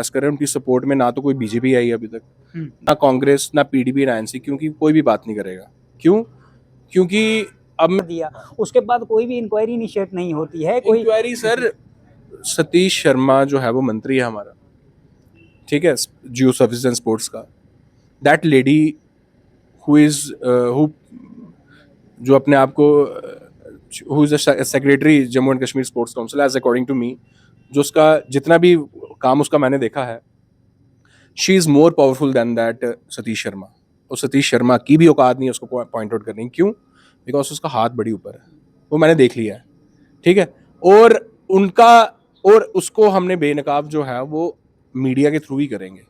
कर रहे हैं उनकी सपोर्ट में ना तो कोई बीजेपी आई अभी तक, ना कांग्रेस, ना पीडीपी, ना एनसी, क्योंकि कोई भी बात नहीं करेगा। क्यों? क्योंकि अब दिया उसके बाद कोई भी इंक्वायरी इनिशिएट नहीं होती है। कोई इंक्वायरी सर, सतीश शर्मा जो है वो मंत्री है हमारा, ठीक है, जियो सर्विस एंड स्पोर्ट्स का। That lady who is who जो अपने आप को who is secretary Jammu and Kashmir sports council as according to me, जो उसका जितना भी काम उसका मैंने देखा है, she is more powerful than that Satish Sharma. और सतीश शर्मा की भी औकात नहीं है उसको पॉइंट आउट करने की। क्यों? बिकॉज उसका हाथ बड़ी ऊपर है, वो मैंने देख लिया है, ठीक है। और उनका और उसको हमने बेनकाब जो है वो मीडिया के थ्रू ही करेंगे,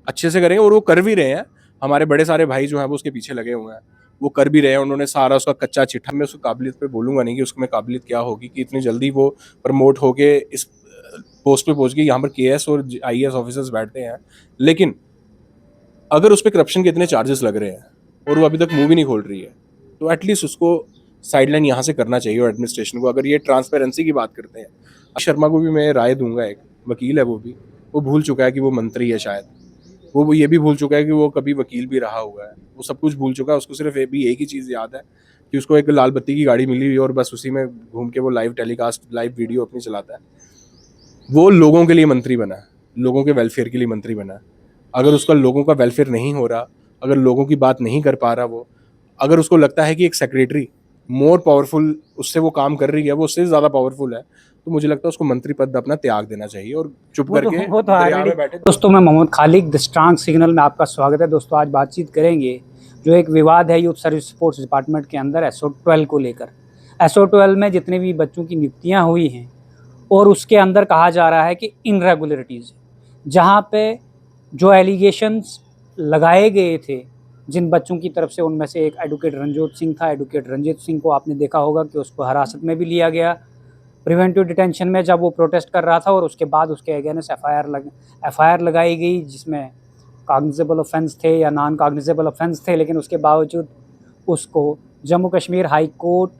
अच्छे से करेंगे, और वो कर भी रहे हैं। हमारे बड़े सारे भाई जो है वो उसके पीछे लगे हुए हैं, वो कर भी रहे हैं। उन्होंने सारा उसका कच्चा चिट्ठा, मैं उसकी काबिलियत पे बोलूंगा नहीं कि उसमें काबिलियत क्या होगी कि इतनी जल्दी वो प्रमोट होके इस पोस्ट पे पहुंच गई। यहाँ पर केएस और आईएएस ऑफिसर्स बैठते हैं, लेकिन अगर उस पर करप्शन के इतने चार्जेस लग रहे हैं और वो अभी तक मुंह भी नहीं खोल रही है, तो एटलीस्ट उसको साइडलाइन यहाँ से करना चाहिए और एडमिनिस्ट्रेशन को। अगर ये ट्रांसपेरेंसी की बात करते हैं, शर्मा को भी मैं राय दूंगा, एक वकील है वो भूल चुका है कि वो मंत्री है शायद, वो ये भी भूल चुका है कि वो कभी वकील भी रहा हुआ है, वो सब कुछ भूल चुका है। उसको सिर्फ एक ही चीज़ याद है कि उसको एक लाल बत्ती की गाड़ी मिली हुई और बस उसी में घूम के वो लाइव टेलीकास्ट, लाइव वीडियो अपनी चलाता है। वो लोगों के लिए मंत्री बना है, लोगों के वेलफेयर के लिए मंत्री बना है। अगर उसका लोगों का वेलफेयर नहीं हो रहा, अगर लोगों की बात नहीं कर पा रहा वो, अगर उसको लगता है कि एक सेक्रेटरी मोर पावरफुल उससे वो काम कर रही है, वो उससे ज़्यादा पावरफुल है, तो मुझे लगता है उसको मंत्री पद अपना त्याग देना चाहिए और चुप करके दरिया में बैठे। दोस्तों, मैं मोहम्मद खालिक, द स्ट्रांग सिग्नल में आपका स्वागत है। दोस्तों, आज बातचीत करेंगे जो एक विवाद है यूथ सर्विस स्पोर्ट्स डिपार्टमेंट के अंदर SO12 को लेकर। SO12 में जितने भी बच्चों की नियुक्तियां हुई हैं और उसके अंदर कहा जा रहा है कि इनरेगुलरिटीज़, जहां पे जो एलिगेशंस लगाए गए थे जिन बच्चों की तरफ से, उनमें से एक एडवोकेट रंजोत सिंह था। एडवोकेट रंजीत सिंह को आपने देखा होगा कि उसको हिरासत में भी लिया गया प्रिवेंटिव डिटेंशन में, जब वो प्रोटेस्ट कर रहा था, और उसके बाद उसके अगेंस्ट एफआईआर लगाई गई जिसमें कॉग्निजेबल ऑफेंस थे या नॉन कॉग्निजेबल ऑफेंस थे। लेकिन उसके बावजूद उसको जम्मू कश्मीर हाई कोर्ट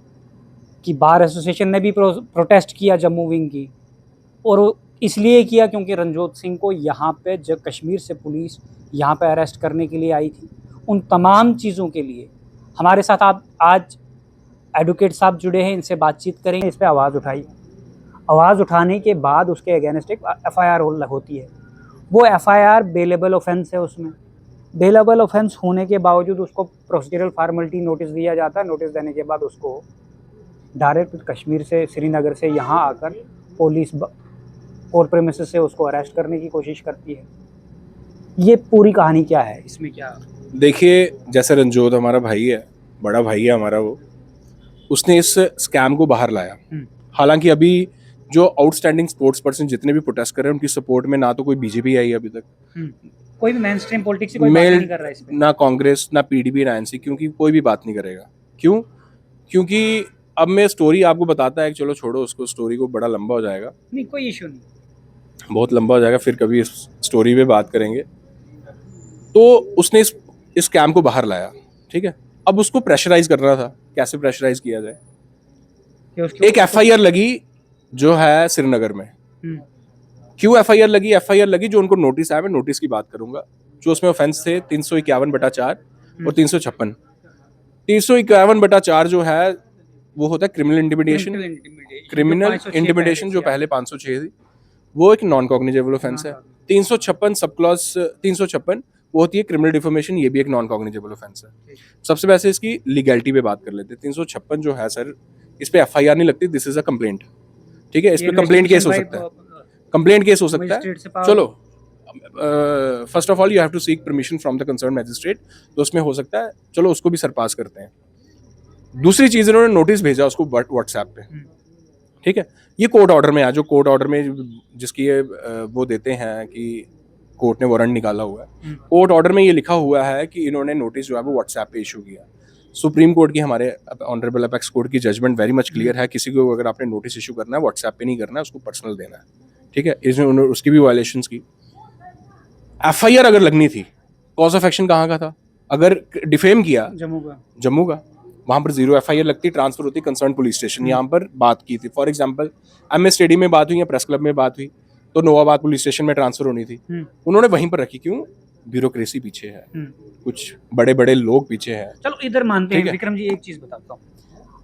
की बार एसोसिएशन ने भी प्रोटेस्ट किया, जम्मू विंग की, और इसलिए किया क्योंकि रंजोत सिंह को यहाँ पे जब कश्मीर से पुलिस यहाँ पे अरेस्ट करने के लिए आई थी। उन तमाम चीज़ों के लिए हमारे साथ आप आज एडवोकेट साहब जुड़े हैं, इनसे बातचीत करेंगे। इस पर आवाज़ उठाई, आवाज़ उठाने के बाद उसके अगेंस्ट एक एफआईआर होती है। वो एफआईआर बेलेबल ऑफेंस है। उसमें बेलेबल ऑफेंस होने के बावजूद उसको प्रोसीजरल फॉर्मेलिटी नोटिस दिया जाता है। नोटिस देने के बाद उसको डायरेक्ट कश्मीर से, श्रीनगर से यहाँ आकर पुलिस कोर्ट प्रेमिसेस से उसको अरेस्ट करने की कोशिश करती है। ये पूरी कहानी क्या है, इसमें क्या? देखिए, जैसे रंजोत हमारा भाई है, बड़ा भाई है हमारा, वो उसने इस स्कैम को बाहर लाया। हालांकि अभी जो आउटस्टैंडिंग स्पोर्ट्स पर्सन जितने भी प्रोटेस्ट कर रहे हैं उनकी सपोर्ट में ना तो कोई बीजेपी आई अभी तक, कोई भी मेनस्ट्रीम पॉलिटिक्स से कोई बात नहीं कर रहा है इस पे, ना कांग्रेस, ना पीडीपी, ना एनसी, क्योंकि कोई भी बात नहीं करेगा। क्यों? क्योंकि अब मैं स्टोरी आपको बताता है, चलो छोड़ो उसको, स्टोरी को, बड़ा लंबा हो जाएगा। नहीं, कोई इशू नहीं, बहुत लंबा हो जाएगा, फिर कभी इस स्टोरी पे बात करेंगे। तो उसने इस स्कैम को बाहर लाया, ठीक है। अब उसको प्रेशराइज करना था, कैसे प्रेशराइज किया जाए। एक एफआईआर लगी जो है श्रीनगर में। क्यों एफआईआर लगी? एफआईआर लगी जो उनको नोटिस आया, मैं नोटिस की बात करूंगा। जो उसमें ऑफेंस थे 351/4 और 356। 351/4 जो है वो होता है क्रिमिनल इंटिमिडेशन, जो पहले 506 थी, वो एक नॉन कॉग्निजेबल ऑफेंस है। 356 सब क्लॉज 356 वो होती है क्रिमिनल डिफॉर्मेशन, ये भी एक नॉन कॉग्निजेबल ऑफेंस है। सबसे पहले इसकी लीगैलिटी पे बात कर लेते हैं। 356 जो है सर, इस पे एफआईआर नहीं लगती, दिस इज अ कंप्लेंट, ठीक है। इस पे कंप्लेंट केस हो सकता है, कंप्लेंट केस हो सकता है। चलो, first of all you have to seek permission from the concern magistrate, तो उसमें हो सकता है, चलो उसको भी सरपास करते हैं। दूसरी चीज, इन्होंने नोटिस भेजा उसको व्हाट्सएप पे, ठीक है। ये कोर्ट ऑर्डर में है, जो कोर्ट ऑर्डर में जिसकी ये वो देते हैं कि कोर्ट ने वारंट निकाला हुआ है। कोर्ट ऑर्डर में ये लिखा हुआ है कि इन्होंने नोटिस जो है वो व्हाट्सएप पे इशू किया। सुप्रीम कोर्ट की, हमारे ऑनरेबल अपेक्स कोर्ट की जजमेंट वेरी मच क्लियर है, किसी को अगर आपने नोटिस इशू करना है व्हाट्सएप पे नहीं करना है, उसको पर्सनल देना है, ठीक है। इसने उसकी भी वायलेशंस की। एफआईआर अगर लगनी थी, कॉज ऑफ एक्शन कहाँ का था? अगर डिफेम किया जम्मू का, वहां पर 0 एफआईआर लगती, ट्रांसफर होती कंसर्न पुलिस स्टेशन। यहाँ पर बात की थी, फॉर एग्जांपल एमए स्टेडियम में बात हुई या प्रेस क्लब में बात हुई, तो नोआबाद पुलिस स्टेशन में ट्रांसफर होनी थी, उन्होंने वहीं पर रखी। क्यों? ब्यूरोक्रेसी पीछे है, कुछ बड़े बड़े लोग पीछे हैं। चलो इधर मानते हैं विक्रम जी, एक चीज बताता हूँ,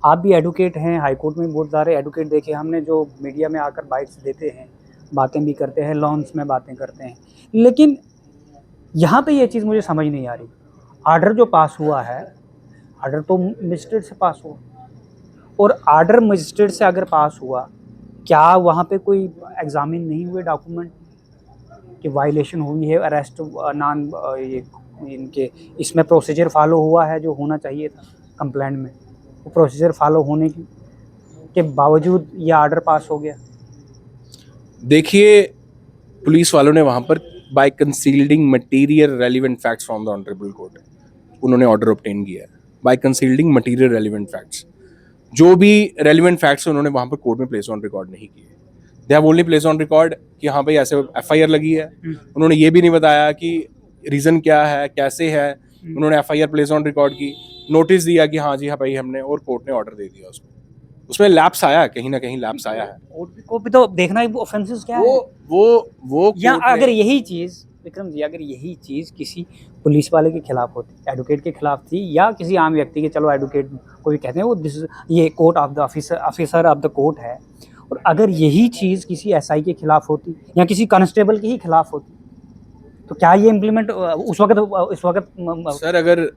आप भी एडवोकेट हैं, हाई कोर्ट में बहुत सारे एडवोकेट देखे हमने जो मीडिया में आकर बाइट्स देते हैं, बातें भी करते हैं, लॉन्स में बातें करते हैं, लेकिन यहाँ पे ये चीज़ मुझे समझ नहीं आ रही। आर्डर जो पास हुआ है, आर्डर तो मजिस्ट्रेट से पास हुआ, और आर्डर मजिस्ट्रेट से अगर पास हुआ, क्या वहाँ पे कोई एग्जामिन नहीं हुए डॉक्यूमेंट कि वायलेशन हुई है, अरेस्ट नॉन ये इनके इसमें प्रोसीजर फॉलो हुआ है जो होना चाहिए था कंप्लेंट में, वो प्रोसीजर फॉलो होने के बावजूद ये आर्डर पास हो गया। देखिए, पुलिस वालों ने वहां पर by concealing material relevant facts from the honourable court उन्होंने ऑर्डर ऑब्टेन किया है। By concealing material relevant facts, जो भी रेलिवेंट फैक्ट्स उन्होंने वहां पर कोर्ट में प्लेस ऑन रिकॉर्ड नहीं किए। They have only place on record कि हाँ भाई ऐसे एफआईआर लगी है। उन्होंने ये भी नहीं बताया कि रीजन क्या है, कैसे है। उन्होंने एफआईआर प्लेस ऑन रिकॉर्ड की, नोटिस दिया कि हाँ जी हाँ भाई हमने, और कोर्ट ने ऑर्डर दे दिया। उसमें लैप्स आया है, कहीं ना कहीं लैप्स आया है। को भी तो देखना है वो ऑफेंसेस क्या है। वो या अगर यही चीज विक्रम जी, अगर यही चीज किसी पुलिस वाले के खिलाफ होती, एडवोकेट के खिलाफ थी, या किसी आम व्यक्ति के, चलो एडवोकेट को भी कहते हैं, वो ये court of the officer of the court है, और अगर यही चीज किसी एसआई के खिलाफ होती या किसी कांस्टेबल के ही खिलाफ होती, तो क्या ये इम्प्लीमेंट उस वक्त सर, अगर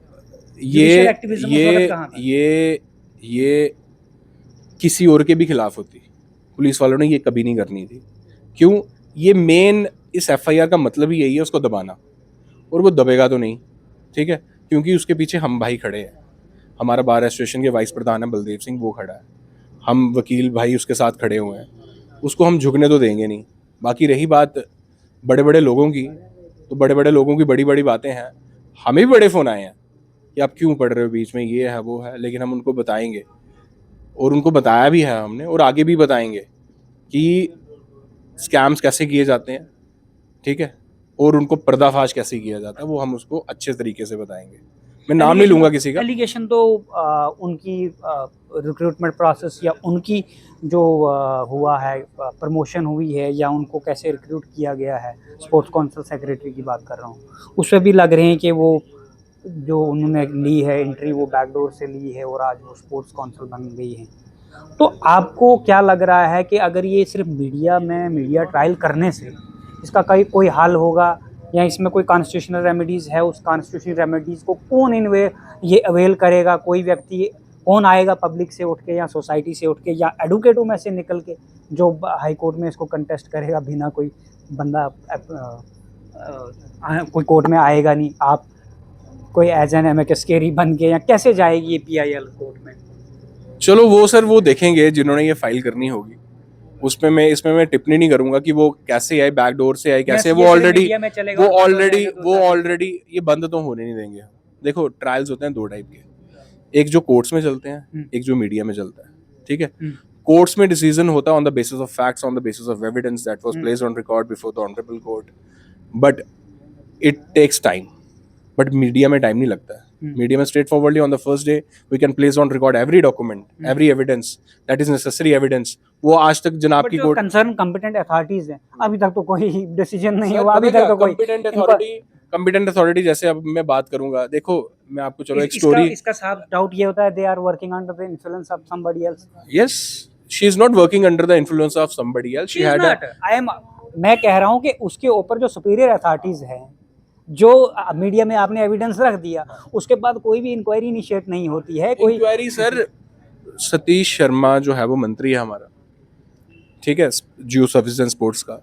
ये किसी और के भी खिलाफ होती, पुलिस वालों ने ये कभी नहीं करनी थी। क्यों? ये मेन इस एफआईआर का मतलब ही यही है, उसको दबाना, और वो दबेगा तो नहीं, ठीक है, क्योंकि उसके पीछे हम भाई खड़े हैं। हमारा बार एसोसिएशन के वाइस प्रधान है बलदेव सिंह, वो खड़ा है, हम वकील भाई उसके साथ खड़े हुए हैं, उसको हम झुकने तो देंगे नहीं। बाकी रही बात बड़े बड़े लोगों की, तो बड़े बड़े लोगों की बड़ी बड़ी बातें हैं। हमें भी बड़े फ़ोन आए हैं कि आप क्यों पढ़ रहे हो बीच में, ये है वो है, लेकिन हम उनको बताएंगे, और उनको बताया भी है हमने, और आगे भी बताएंगे कि स्कैम्स कैसे किए जाते हैं, ठीक है, और उनको पर्दाफाश कैसे किया जाता है, वो हम उसको अच्छे तरीके से बताएंगे। मैं नाम नहीं लूंगा किसी का। एलिगेशन तो उनकी रिक्रूटमेंट प्रोसेस या उनकी जो हुआ है, प्रमोशन हुई है, या उनको कैसे रिक्रूट किया गया है, स्पोर्ट्स काउंसिल सेक्रेटरी की बात कर रहा हूँ, उसमें भी लग रहे हैं कि वो जो उन्होंने ली है एंट्री, वो बैकडोर से ली है, और आज वो स्पोर्ट्स काउंसिल बन गई है। तो आपको क्या लग रहा है कि अगर ये सिर्फ मीडिया ट्रायल करने से इसका कोई हल होगा, या इसमें कोई कॉन्स्टिट्यूशनल रेमेडीज़ है, उस कॉन्स्टिट्यूशनल रेमेडीज़ को कौन ये अवेल करेगा? कोई व्यक्ति कौन आएगा पब्लिक से उठ के, या सोसाइटी से उठ के, या एडवोकेटों में से निकल के, जो हाई कोर्ट में इसको कंटेस्ट करेगा? बिना कोई बंदा कोई कोर्ट में आएगा नहीं, आप कोई एज एन एमिकस क्यूरी बन के, या कैसे जाएगी ये पीआईएल कोर्ट में? चलो वो सर वो देखेंगे जिन्होंने ये फाइल करनी होगी, इसमें मैं टिप्पणी नहीं करूंगा कि वो कैसे आए, बैकडोर से आए, कैसे। वो ऑलरेडी ये बंद तो होने नहीं देंगे। देखो, ट्रायल्स होते हैं दो टाइप के, एक जो कोर्ट्स में चलते हैं, एक जो मीडिया में चलता है, ठीक है। कोर्ट्स में डिसीजन होता है on the basis of facts, on the basis of evidence that was placed on record before the honourable court, but it takes time. But media में टाइम नहीं लगता है। मीडिया में straightforwardly on the first day we can place on record every document, every evidence that is necessary evidence. वो आज तक जनाब की कोर्ट कंसर्न कॉम्पिटेंट अथॉरिटीज हैं, अभी तक तो कोई डिसीजन नहीं हुआ, अभी तक तो कोई कॉम्पिटेंट अथॉरिटी जैसे अब मैं बात करूंगा। देखो, मैं आपको चलो एक स्टोरी, इसका साफ डाउट ये होता है they are working under the influence of somebody else. Yes, she is not working under the influence of somebody else, she had मैं कह रहा हूं कि उसके ऊपर जो सुपीरियर अथॉरिटीज हैं, जो मीडिया में आपने एविडेंस रख दिया, उसके बाद कोई भी इंक्वायरी इनिशिएट नहीं होती है। कोई इंक्वायरी सर, सतीश शर्मा जो है वो मंत्री है हमारा, ठीक है, यूथ सर्विस एंड स्पोर्ट्स का।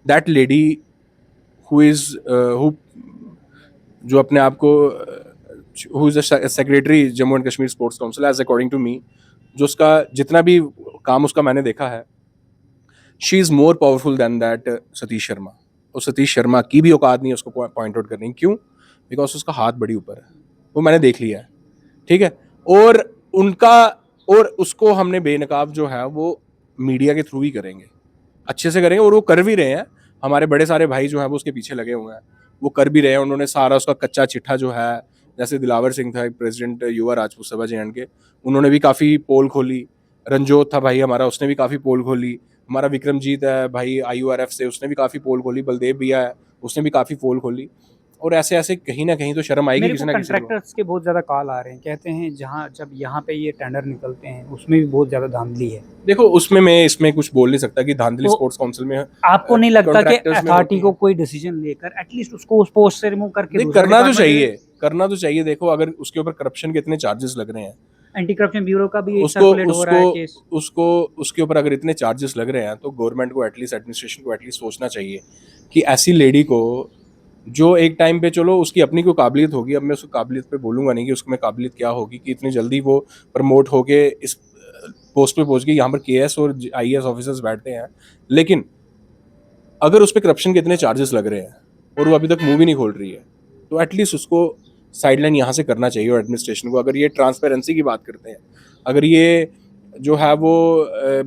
दैट लेडी हु जो अपने आप को who is secretary Jammu and Kashmir sports council as according to me, जो उसका जितना भी काम उसका मैंने देखा है, she is more powerful than that Satish Sharma. और सतीश शर्मा की भी औकात नहीं है उसको पॉइंट आउट करने की। क्यों? बिकॉज उसका हाथ बड़ी ऊपर है, वो मैंने देख लिया है, ठीक है। और उसको हमने बेनकाब जो है वो मीडिया के थ्रू ही करेंगे, अच्छे से करेंगे, और वो कर भी रहे हैं। हमारे बड़े सारे भाई जो है वो उसके पीछे लगे हुए हैं, वो कर भी रहे हैं। उन्होंने सारा उसका कच्चा चिट्ठा जो है, जैसे दिलावर सिंह था प्रेसिडेंट युवा राजपूत सभा JNK, उन्होंने भी काफ़ी पोल खोली। रंजोत था भाई हमारा, उसने भी काफ़ी पोल खोली। हमारा विक्रमजीत है भाई IURF से, उसने भी काफ़ी पोल खोली, बलदेव भैया है उसने भी काफ़ी पोल खोली, और ऐसे ऐसे कहीं ना कहीं तो शर्म आएगी मेरे किसी को ना किसी को। कंट्रैक्टर्स के बहुत ज़्यादा कॉल आ रहे हैं, कहते हैं जहाँ जब यहाँ पे ये टेंडर निकलते हैं उसमें भी बहुत ज़्यादा धांधली है। देखो उसमें मैं इसमें कुछ बोल नहीं सकता कि धांधली तो स्पोर्ट्स काउंसिल में आपको नहीं लगता कि कॉन्ट्रैक्टर्स में अथॉरिटी होती को है। कोई डिसीजन लेकर एटलीस्ट उसको उस पोस्ट से रिमूव करके देख दूसरा करना तो डिपार्टमेंट चाहिए, करना तो चाहिए। देखो अगर उसके ऊपर करप्शन के इतने चार्जेस लग रहे हैं, एंटी करप्शन ब्यूरो का भी एक उसको सर्कुलेट हो रहा उसको है केस। उसको उसके ऊपर अगर इतने चार्जेस लग रहे हैं तो गवर्नमेंट को एटलीस्ट, एडमिनिस्ट्रेशन को एटलीस्ट सोचना चाहिए कि ऐसी लेडी को, जो एक टाइम पे चलो उसकी अपनी कोई काबिलियत होगी, अब मैं उसकी काबिलियत पे बोलूंगा नहीं कि उसमें काबिलियत क्या होगी कि इतनी जल्दी वो प्रमोट होके इस पोस्ट पे पहुंच गई। यहाँ पर KS और IAS ऑफिसर्स बैठते हैं, लेकिन अगर उस पर करप्शन के इतने चार्जेस लग रहे हैं और वो अभी तक मुंह भी नहीं खोल रही है, तो एटलीस्ट उसको साइडलाइन यहाँ से करना चाहिए। और एडमिनिस्ट्रेशन को, अगर ये ट्रांसपेरेंसी की बात करते हैं, अगर ये जो है वो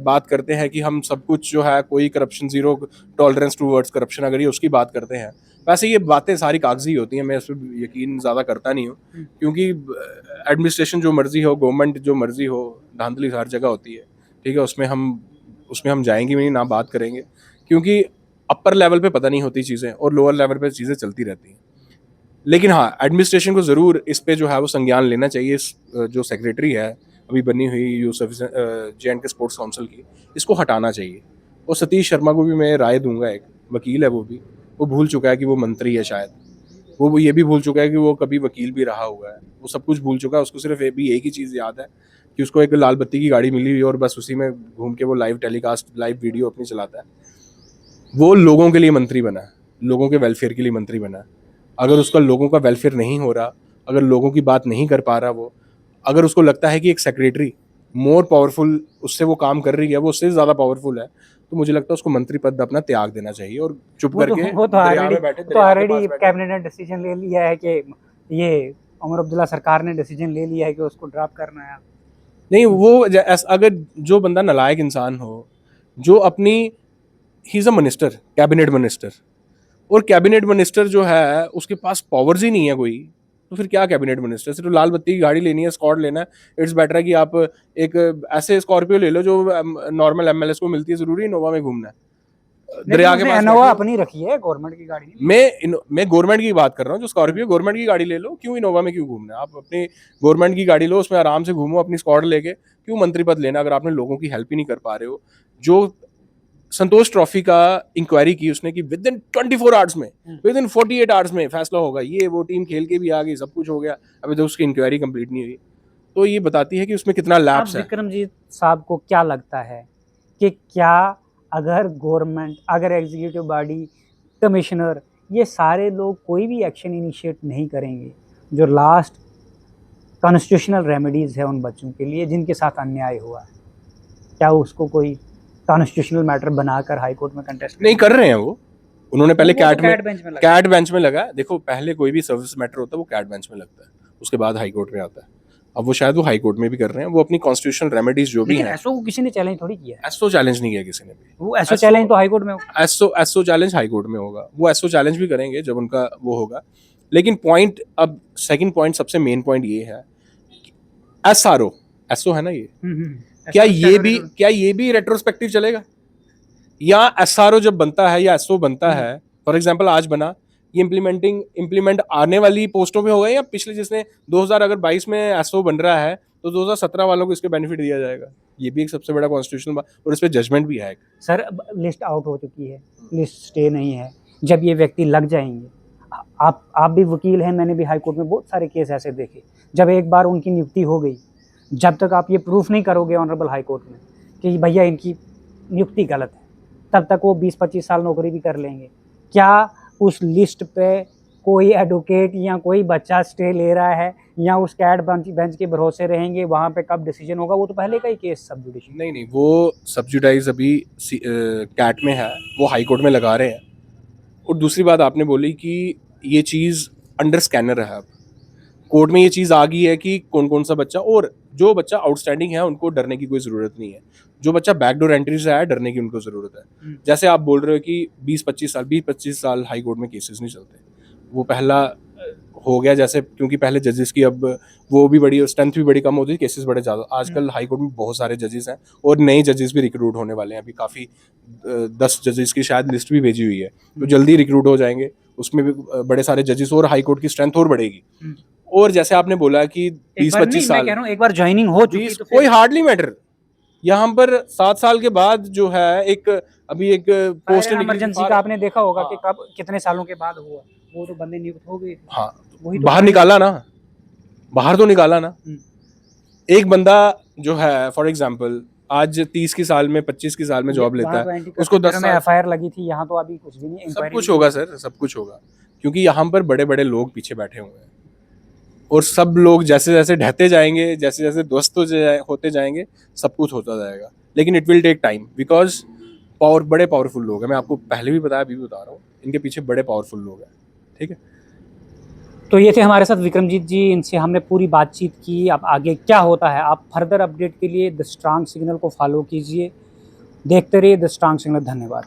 बात करते हैं कि हम सब कुछ जो है कोई corruption, zero tolerance towards corruption, अगर ये उसकी बात करते हैं, वैसे ये बातें सारी कागजी होती हैं, मैं इस पर यकीन ज़्यादा करता नहीं हूँ, क्योंकि एडमिनिस्ट्रेशन जो मर्जी हो, गवर्नमेंट जो मर्जी हो, धांधली हर जगह होती है, ठीक है। उसमें हम जाएंगे भी नहीं, ना बात करेंगे, क्योंकि अपर लेवल पे पता नहीं होती चीज़ें और लोअर लेवल पे चीज़ें चलती रहती हैं। लेकिन हाँ, एडमिनिस्ट्रेशन को ज़रूर इस पे जो है वो संज्ञान लेना चाहिए। जो सेक्रेटरी है अभी बनी हुई यूथ JNK स्पोर्ट्स काउंसिल की, इसको हटाना चाहिए। और सतीश शर्मा को भी मैं राय दूंगा, एक वकील है वो भूल चुका है कि वो मंत्री है शायद, वो ये भी भूल चुका है कि वो कभी वकील भी रहा हुआ है, वो सब कुछ भूल चुका है। उसको सिर्फ एक ही चीज़ याद है कि उसको एक लाल बत्ती की गाड़ी मिली हुई है और बस उसी में घूम के वो लाइव टेलीकास्ट, लाइव वीडियो अपनी चलाता है। वो लोगों के लिए मंत्री बना है, लोगों के वेलफेयर के लिए मंत्री बना है। अगर उसका लोगों का वेलफेयर नहीं हो रहा, अगर लोगों की बात नहीं कर पा रहा वो, अगर उसको लगता है कि एक सेक्रेटरी मोर पावरफुल, उससे वो काम कर रही है, वो उससे ज़्यादा पावरफुल है, तो मुझे लगता है उसको मंत्री पद अपना त्याग देना चाहिए और चुप करके वो तो दरिया में बैठे, दरिया के पास ऑलरेडी बैठे। कैबिनेट ने डिसीजन ले लिया है कि ये उमर अब्दुल्ला सरकार ने डिसीजन ले लिया है कि उसको ड्रॉप करना है। नहीं, वो अगर जो बंदा नालायक इंसान हो, जो अपनी, he is a minister, cabinet minister, और कैबिनेट मिनिस्टर जो है उसके पास पावर्स ही नहीं है कोई, तो फिर क्या कैबिनेट मिनिस्टर? सिर्फ लाल बत्ती की गाड़ी लेनी है, स्कॉट लेना है। इट्स बेटर है कि आप एक ऐसे स्कॉर्पियो ले लो जो नॉर्मल MLS को मिलती है, जरूरी इनोवा में घूमना है दरिया के पास इनोवा बैठे हो। अपनी रखी है, गवर्नमेंट की गाड़ी नहीं। मैं गवर्नमेंट की बात कर रहा हूँ, जो स्कॉर्पियो गवर्नमेंट की गाड़ी ले लो, क्यों इनोवा में क्यों घूमना है? आप अपनी गवर्नमेंट की गाड़ी लो, उसमें आराम से घूमो अपनी स्कॉट लेके, क्यों मंत्री पद लेना अगर आपने लोगों की हेल्प ही नहीं कर पा रहे हो? जो संतोष ट्रॉफी का इंक्वायरी की उसने कि विद इन 24 आवर्स में, विद इन 48 आवर्स में फैसला होगा, ये वो टीम खेल के भी आ गई, सब कुछ हो गया, अभी तो उसकी इंक्वायरी कंप्लीट नहीं हुई। तो ये बताती है कि उसमें कितना अब लैप्स है। विक्रमजीत साहब को क्या लगता है कि क्या अगर गवर्नमेंट, अगर एग्जीक्यूटिव बॉडी, कमिश्नर, ये सारे लोग कोई भी एक्शन इनिशिएट नहीं करेंगे, जो लास्ट कॉन्स्टिट्यूशनल रेमेडीज है उन बच्चों के लिए जिनके साथ अन्याय हुआ है, क्या उसको कोई कॉन्स्टिट्यूशनल मैटर बनाकर हाई कोर्ट में कंटेस्ट नहीं कर रहे हैं वो, उन्होंने पहले वो तो कैट बेंच में लगा। देखो पहले कोई भी सर्विस मैटर होता है वो कैट बेंच में लगता है, उसके बाद हाई कोर्ट में आता है। अब वो शायद वो हाई कोर्ट में भी कर रहे हैं, वो अपनी कॉन्स्टिट्यूशनल रेमेडीज जो भी लेकिन हैं। एसओ को किसी ने चैलेंज थोड़ी किया है। एसओ चैलेंज नहीं किया किसी ने भी, वो एसओ चैलेंज तो हाई कोर्ट में होगा। एसओ चैलेंज हाई कोर्ट में होगा, वो एसओ चैलेंज भी करेंगे जब उनका वो होगा। लेकिन पॉइंट, अब सेकंड पॉइंट, सबसे मेन पॉइंट ये है, SRO, एसओ है ना ये, क्या ये भी रेट्रोस्पेक्टिव चलेगा? या SRO जब बनता है या SO बनता है, फॉर एग्जांपल आज बना, ये इम्प्लीमेंट आने वाली पोस्टों पे होगा, या पिछले जिसने 2022 में SO बन रहा है तो 2017 वालों को इसके बेनिफिट दिया जाएगा? ये भी एक सबसे बड़ा कॉन्स्टिट्यूशनल बात, और इस पे जजमेंट भी है। सर लिस्ट आउट हो चुकी है, लिस्ट स्टे नहीं है, जब ये व्यक्ति लग जाएंगे, आप भी वकील हैं, मैंने भी हाई कोर्ट में बहुत सारे केस ऐसे देखे, जब एक बार उनकी नियुक्ति हो गई, जब तक आप ये प्रूफ नहीं करोगे ऑनरेबल हाई कोर्ट में कि भैया इनकी नियुक्ति गलत है, तब तक वो 20-25 साल नौकरी भी कर लेंगे। क्या उस लिस्ट पे कोई एडवोकेट या कोई बच्चा स्टे ले रहा है या उस कैट बेंच के भरोसे रहेंगे वहाँ पे कब डिसीजन होगा? वो तो पहले का ही केस सब जुडिशियल। नहीं, वो सब्जुडाइज अभी कैट में है, वो हाई कोर्ट में लगा रहे हैं। और दूसरी बात आपने बोली कि ये चीज़ अंडर स्कैनर है, अब कोर्ट में ये चीज़ आ गई है कि कौन कौन सा बच्चा, और जो बच्चा आउटस्टैंडिंग है उनको डरने की कोई ज़रूरत नहीं है, जो बच्चा बैकडोर एंट्री से आया डरने की उनको ज़रूरत है। जैसे आप बोल रहे हो कि 20-25 साल हाई कोर्ट में केसेस नहीं चलते, वो पहला हो गया जैसे, क्योंकि पहले जजेस की अब वो भी बड़ी स्ट्रेंथ भी बड़ी कम होती थी, केसेस बड़े ज़्यादा। आजकल हाई कोर्ट में बहुत सारे जजेस हैं और नए जजेस भी रिक्रूट होने वाले हैं। अभी काफ़ी 10 जजेस की शायद लिस्ट भी भेजी हुई है, तो जल्दी रिक्रूट हो जाएंगे। उसमें भी बड़े सारे जजेस और हाई कोर्ट की स्ट्रेंथ और बढ़ेगी। और जैसे आपने बोला कि 20-25 मैं साल, कह रहा हूँ एक बार ज्वाइनिंग हो चुकी 20 तो कोई हार्डली मैटर। यहाँ पर 7 साल के बाद जो है एक अभी एक पोस्ट इमरजेंसी का आपने देखा होगा कि हाँ। कब कितने सालों के बाद हुआ, वो तो बंदे नियुक्त हो गए। हाँ, वही तो बाहर निकाला ना, बाहर तो निकाला ना। एक बंदा जो है फॉर एग्जांपल आज 30 की साल में 25 की साल में जॉब लेता है, उसको 10 में साल एफआईआर लगी थी, यहाँ तो अभी कुछ भी नहीं। सब कुछ होगा सर, सब कुछ होगा, क्योंकि यहाँ पर बड़े बड़े लोग पीछे बैठे हुए हैं और सब लोग जैसे जैसे ढहते जाएंगे, जैसे जैसे ध्वस्त होते जाएंगे, सब कुछ होता जाएगा। लेकिन it will take time, because बड़े पावरफुल लोग हैं। मैं आपको पहले भी बताया, अभी भी बता रहा हूँ, इनके पीछे बड़े पावरफुल लोग हैं। ठीक है, तो ये थे हमारे साथ विक्रमजीत जी, इनसे हमने पूरी बातचीत की। अब आगे क्या होता है, आप फर्दर अपडेट के लिए द स्ट्रांग सिग्नल को फॉलो कीजिए, देखते रहिए द स्ट्रांग सिग्नल। धन्यवाद।